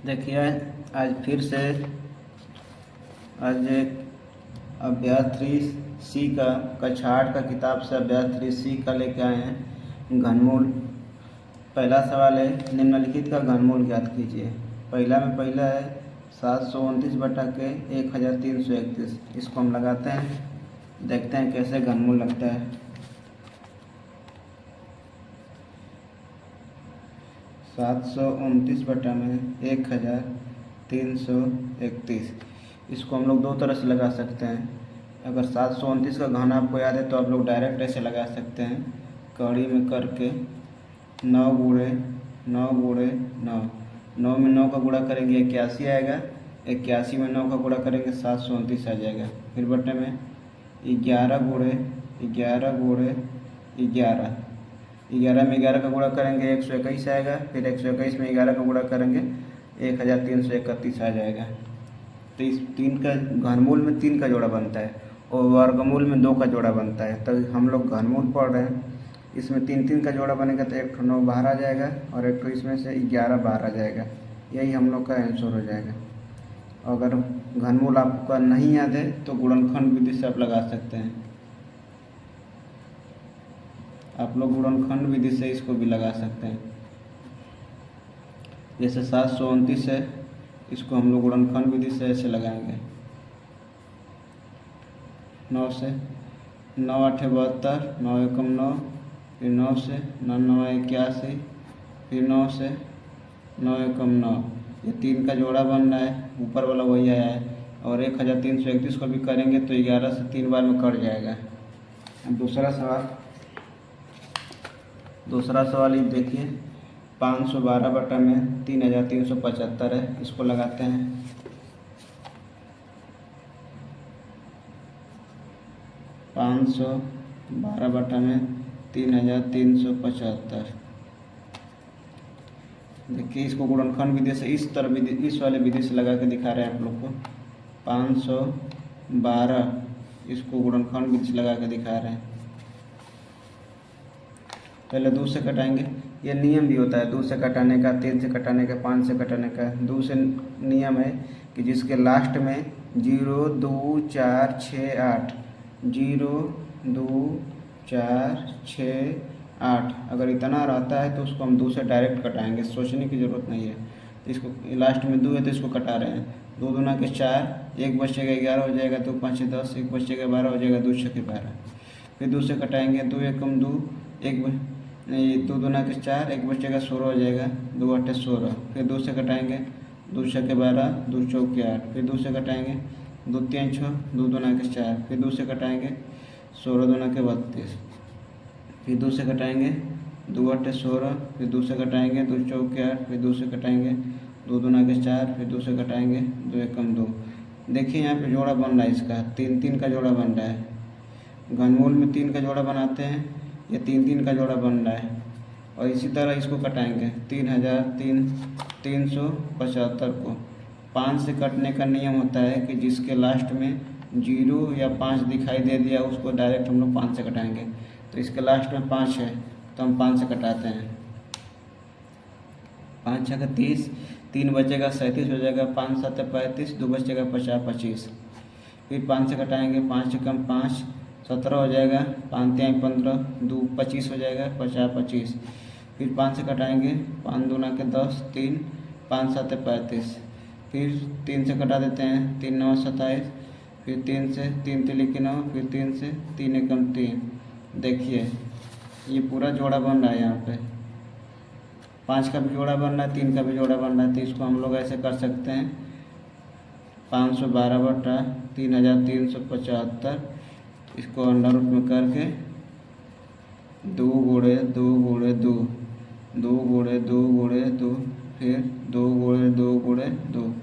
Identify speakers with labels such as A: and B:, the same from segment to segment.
A: देखिए आज फिर से आज एक अभ्यास 3C का कक्षा 8 का किताब से अभ्यास 3C का लेके आए हैं घनमूल। पहला सवाल है निम्नलिखित का घनमूल ज्ञात कीजिए। पहला है 729 बटा के 1331। इसको हम लगाते हैं, देखते हैं कैसे घनमूल लगता है। 729 बटा में 1331। इसको हम लोग दो तरह से लगा सकते हैं। अगर 729 का घन आपको याद है तो आप लोग डायरेक्ट ऐसे लगा सकते हैं, कड़ी में करके 9 गुणे 9 गुणे 9। 9 में 9 का गुणा करेंगे 81 आएगा। 81 में 9 का गुणा करेंगे 729 आ जाएगा। फिर बटे में 11 गुणे 11 गुणे 11। 11 में 11 का गुणा करेंगे 121 आएगा। फिर 121 में 11 का गुणा करेंगे 1331 आ जाएगा। तो इस 3 का घनमूल में 3 का जोड़ा बनता है और वर्गमूल में 2 का जोड़ा बनता है। तो हम लोग घनमूल पढ़ रहे हैं, इसमें 3 का जोड़ा बनेगा तो 1 9 बाहर आ जाएगा और 1 इसमें से 11 बाहर आ जाएगा। यही हम लोग का आंसर हो जाएगा। अगर घनमूल आपका नहीं याद है तो गुणनखंड विधि से आप लगा सकते हैं। आप लोग गुणनखंड विधि से इसको भी लगा सकते हैं। जैसे 729 है, इसको हम लोग गुणनखंड विधि से ऐसे लगाएंगे। 9 से 9 8 72, 9 एकम 9, फिर 9 से 9 9 81, फिर 9 से 9 एकम 9। ये 3 का जोड़ा बन रहा है, ऊपर वाला वही आया है। और 1331 को भी करेंगे तो 11 से 3 बार में कट जाएगा। अब दूसरा सवाल ये देखिए 512 बटा में 3375 है। इसको लगाते हैं। 512 बटा में 3375। देखिए इसको गुणनखंड विधि से इस वाले विधि से लगा के दिखा रहे हैं आप लोग को। 512 इसको गुणनखंड विधि से लगा के दिखा रहे हैं। पहले 2 से कटाएंगे। ये नियम भी होता है 2 से कटाने का, 3 से कटाने का, 5 से कटाने का। 2 से नियम है कि जिसके लास्ट में 0 2 4 6 8 0 2 4 6 8 अगर इतना रहता है तो उसको हम 2 से डायरेक्ट कटाएंगे, सोचने की ज़रूरत नहीं है। तो इसको लास्ट में 2 है तो इसको कटा रहे हैं। 2 दूना के 4, 1 बचेगा 11 हो जाएगा, 2 5 10, 1 बचेगा 12 हो जाएगा, 2 6 12। फिर 2 से कटाएंगे, 2 एकम 2, 2 दूना के 4, 1 बचेगा 16 हो जाएगा, 2 8 16। फिर 2 से कटाएंगे, 2 6 12, 2 4 8। फिर 2 से कटाएंगे, 2 3 6, 2 दूना के 4। फिर 2 से कटाएंगे 16 दूना के 32। फिर 2 से कटाएंगे 2 8 16। फिर 2 से कटाएंगे 2 4 8। फिर 2 से कटाएंगे 2 दूना के 4। फिर 2 से कटाएंगे 2 एकम 2। देखिए यहाँ पे जोड़ा बन रहा है, इसका 3 का जोड़ा बन रहा है। घनमूल में 3 का जोड़ा बनाते हैं, ये 3 का जोड़ा बन रहा है। और इसी तरह इसको कटाएंगे 3375 को। 5 से कटने का नियम होता है कि जिसके लास्ट में 0 या 5 दिखाई दे दिया उसको डायरेक्ट हम लोग 5 से कटाएंगे। तो इसके लास्ट में 5 है तो हम 5 से कटाते हैं। 5 6 30, 3 बचेगा 37 हो जाएगा, 5 7 35, 2 बचेगा 50 25। फिर 5 से कटाएंगे, 5 एकम 5 17 हो जाएगा, 5 3 15, 2 25 हो जाएगा, 50 25। फिर 5 से कटाएंगे, 5 दूना के 10, 3 5 7 35। फिर 3 से कटा देते हैं, 3 9 27। फिर 3 से 3 3 9, फिर 3 से 3 एकम 3। देखिए ये पूरा जोड़ा बन रहा है। यहाँ पे 5 का भी जोड़ा बन रहा है, 3 का भी जोड़ा बन रहा है। तो इसको हम लोग ऐसे कर सकते हैं 512 बटा 3375। इसको अंडर रूट में करके 2 गुणे 2 गुणे 2, 2 गुणे 2 गुणे 2, फिर 2 गुणे 2 गुणे 2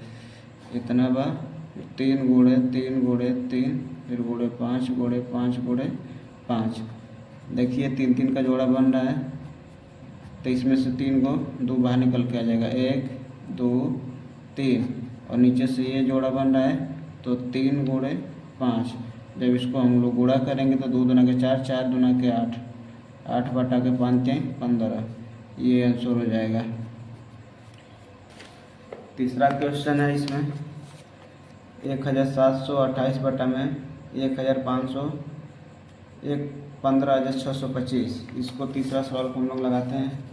A: इतना बा। 3 गुणे 3 गुणे 3, फिर गुणे 5 गुणे 5 गुणे 5। देखिए 3 का जोड़ा बन रहा है। तो इसमें से 3 को 2 बाहर निकल के आ जाएगा, 1 2 3। और नीचे से ये जोड़ा बन रहा है तो 3 गुणे 5। जब इसको हम लोग गुणा करेंगे तो 2 दूना के 4, 4 दूना के 8, 8 बटा के 5 3 15। ये आंसर हो जाएगा। तीसरा क्वेश्चन है इसमें 1728 बटा में 1500 15,625। इसको तीसरा सवाल को हम लोग लगाते हैं।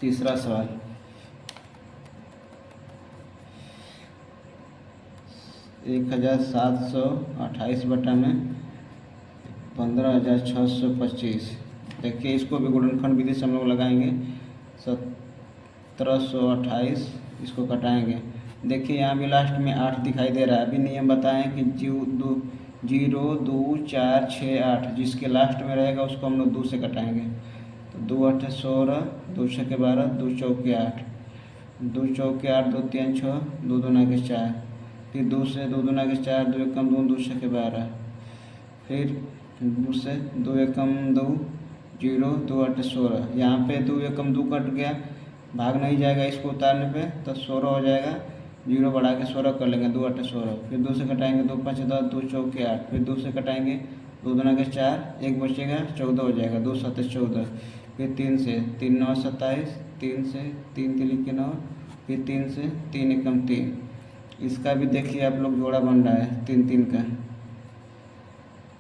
A: तीसरा सवाल 1728 बटा में 15,625। देखिए इसको भी गुणनखंड विधि से हम लोग लगाएंगे। 1728 इसको कटाएंगे। देखिए यहाँ भी लास्ट में 8 दिखाई दे रहा है। अभी नियम बताएं कि 0 2 4 6 8 जिसके लास्ट में रहेगा उसको हम लोग 2 से कटाएंगे। तो 2 8 16, 2 6 12, 2 चौके 8, 2 चौके 8, 2 3 6, 2 दूना के 4, फिर 2 से 2 दूना के 4, 2 एकम 2, 2 6 12, फिर 2 से 2 एकम 2, 0, 2 8 16। यहाँ पे 2 एकम 2 कट गया, भाग नहीं जाएगा इसको उतारने पे, तो 16 हो जाएगा। 0 बढ़ा के 16 कर लेंगे, 2 8 16, फिर 2 से कटाएंगे, 2 5 10, 2 चौके 8, फिर 2 से कटाएंगे, 2 दूना के 4, 1 बचेगा, 14 हो जाएगा, 2 7 14, फिर 3 से 3 9 27, 3 से 3 3 के 9, फिर 3 से 3 एकम 3। इसका भी देखिए आप लोग जोड़ा बन रहा है, 3 3 का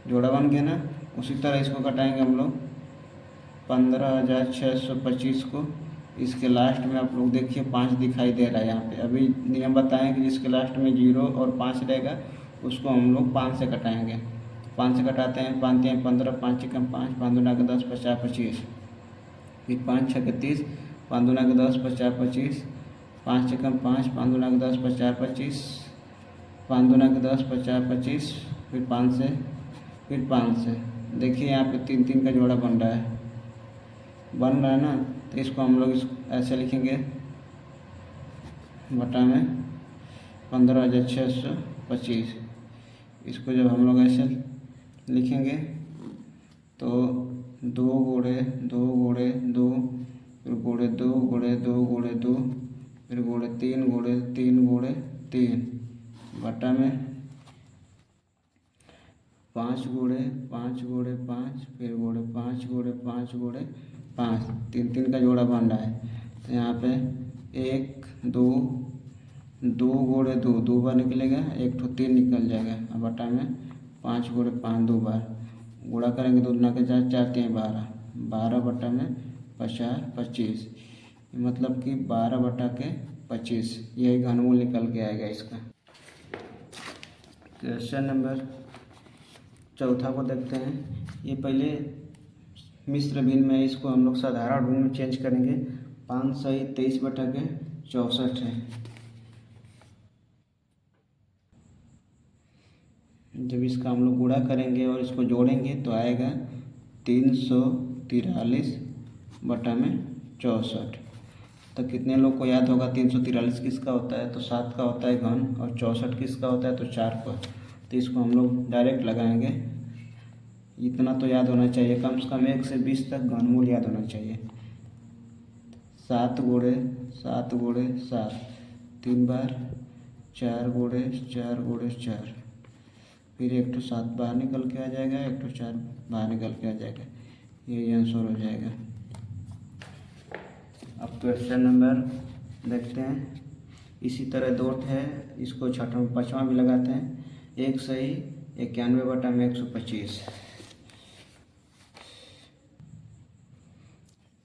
A: जोड़ा बन गया ना। उसी तरह इसको कटाएंगे हम लोग 15,625 को। इसके लास्ट में आप लोग देखिए 5 दिखाई दे रहा है यहाँ पे। अभी नियम बताएं कि जिसके लास्ट में 0 और 5 रहेगा उसको हम लोग 5 से कटाएंगे। 5 से कटाते हैं, 5 3 15, 5 एकम 5, 5 दूना के 10, 50 25, फिर 5 6 के 30, 5 दूना के 10, 50 25, 5 एकम 5, 5 दूना के 10, 50 25, 5 दूना के 10, 50 25, फिर 5 से, फिर 5 से। देखिए यहाँ पे 3 3 का जोड़ा बन रहा है ना। तो इसको हम लोग ऐसे लिखेंगे बटा में 15,625। इसको जब हम लोग ऐसे लिखेंगे तो 2 गुणे 2 गुणे 2, फिर गुणे 2 गुणे 2 गुणे 2, फिर गुणे 3 गुणे 3 गुणे 3 बटा में 5 गुणे 5 गुणे 5, फिर गुणे 5 गुणे 5 गुणे 5। 3 3 का जोड़ा बन रहा है। तो यहाँ पे 1 2 2 गुणे 2, 2 बार निकलेगा, 1 तो 3 निकल जाएगा। अब बटा में 5 गुणे 5 2 बार गुणा करेंगे, 2 दूना के 4, 4 3 12, 12 बटा में 50 25। मतलब कि 12 बटा के 25 यही घनमूल निकल के आएगा इसका। क्वेश्चन नंबर चौथा को देखते हैं। ये पहले मिश्र भिन्न में, इसको हम लोग साधारण भिन्न में चेंज करेंगे। 5 सही 23 बटा के 64 है। जब इसका हम लोग गुणा करेंगे और इसको जोड़ेंगे तो आएगा 343 बटा में 64। तो कितने लोग को याद होगा 343 किसका होता है? तो 7 का होता है घन, और 64 किसका होता है? तो 4 का। तो इसको हम लोग डायरेक्ट लगाएंगे। इतना तो याद होना चाहिए, कम से कम 1 से 20 तक घनमूल याद होना चाहिए। 7 गुणे 7 गुणे 7 3 बार, 4 गुणे 4 गुणे 4, फिर 1 तो 7 बाहर निकल के आ जाएगा, 1 तो 4 बाहर निकल के आ जाएगा। यही आंसर हो जाएगा। अब क्वेश्चन नंबर देखते हैं। इसी तरह 2 है, इसको 6वां 5वां भी लगाते हैं। 1 सही 91 बटा में 125।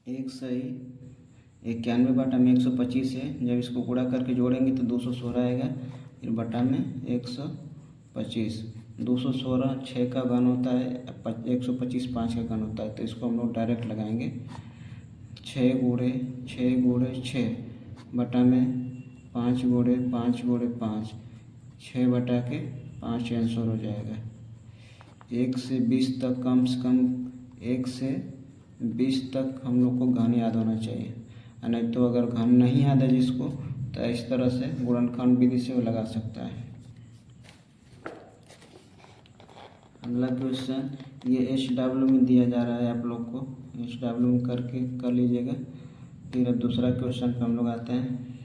A: 1 सही 91 बटा में 125 है। जब इसको गुणा करके जोड़ेंगे तो 216 आएगा, फिर बटा में 125। 216 6 का घन होता है, 125 5 का घन होता है। तो इसको हम लोग डायरेक्ट लगाएंगे। 6 गुणे 6 गुणे 6 बटा में 5 गुणे 5 गुणे 5, 6 बटा के 5 आंसर हो जाएगा। 1 से 20 तक, कम से कम 1 से 20 तक हम लोग को घन याद होना चाहिए। नहीं तो अगर घन नहीं याद है जिसको, तो इस तरह से गुणनखंड विधि से वो लगा सकता है। अगला क्वेश्चन, ये SW में दिया जा रहा है आप लोग को, SW में करके कर लीजिएगा। फिर अब दूसरा क्वेश्चन पे हम लोग आते हैं।